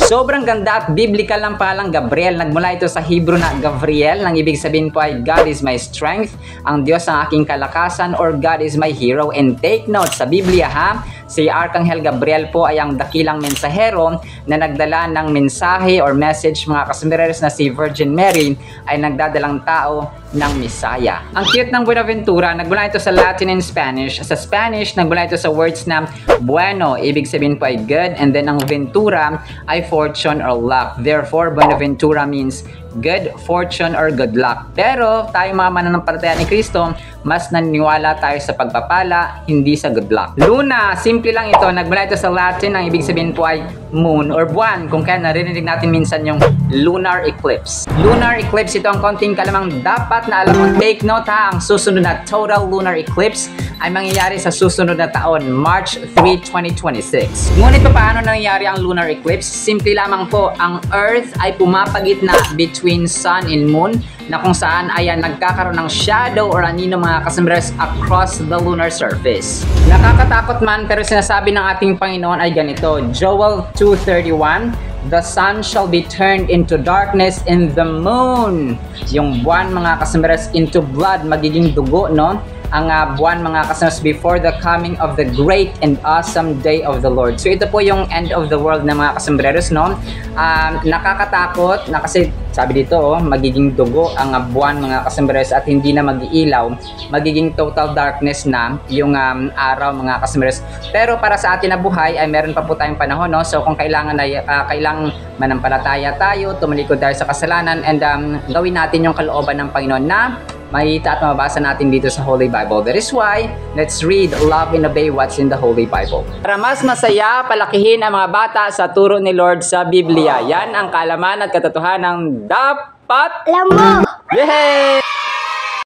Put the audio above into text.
Sobrang ganda at biblical ng pangalang Gabriel. Nagmula ito sa Hebrew na Gavriel, nang ibig sabihin po ay God is my strength, ang Diyos ang aking kalakasan, or God is my hero. And take note, sa Biblia ha, si Arkanghel Gabriel po ay ang dakilang mensahero na nagdala ng mensahe or message, mga kasumireros, na si Virgin Mary ay nagdadalang tao ng Messiah. Ang cute ng Buenaventura, nagmula ito sa Latin and Spanish. Sa Spanish, nagmula ito sa words na bueno, ibig sabihin po ay good, and then ang ventura ay fortune or luck. Therefore, Buenaventura means good fortune or good luck. Pero tayo mga mananampalataya ni Kristo, mas naniniwala tayo sa pagpapala, hindi sa good luck. Luna, simple lang ito. Nagmula ito sa Latin, ang ibig sabihin po ay moon or buwan. Kung kaya narinig natin minsan yung lunar eclipse. Lunar eclipse, ito ang konting kalamang dapat na alam mo. Take note ha, ang susunod na total lunar eclipse ay mangyayari sa susunod na taon, March 3, 2026. Ngunit paano nangyayari ang lunar eclipse? Simple lamang po, ang Earth ay pumapagitna between Sun and Moon, na kung saan ay nagkakaroon ng shadow or anino, mga kasambres, across the lunar surface. Nakakatakot man, pero sinasabi ng ating Panginoon ay ganito, Joel 2:31, the sun shall be turned into darkness and the moon, yung buwan, mga kasambres, into blood, magiging dugo, no? Ang buwan, mga kasambres, before the coming of the great and awesome day of the Lord. So ito po yung end of the world na, mga kasambreros, no? Nakakatakot na kasi sabi dito, magiging dugo ang buwan, mga kasambreros, at hindi na mag-iilaw, magiging total darkness na yung araw, mga kasambreros. Pero para sa atin na buhay ay meron pa po tayong panahon, no? So kung kailangan manampalataya tayo, tumalikod tayo sa kasalanan, and gawin natin yung kalooban ng Panginoon na makita at mabasa natin dito sa Holy Bible. That is why, let's read, love, and obey what's in the Holy Bible. Para mas masaya, palakihin ang mga bata sa turo ni Lord sa Biblia. Yan ang kaalaman at katotohanan ng dapat alam mo. Yay!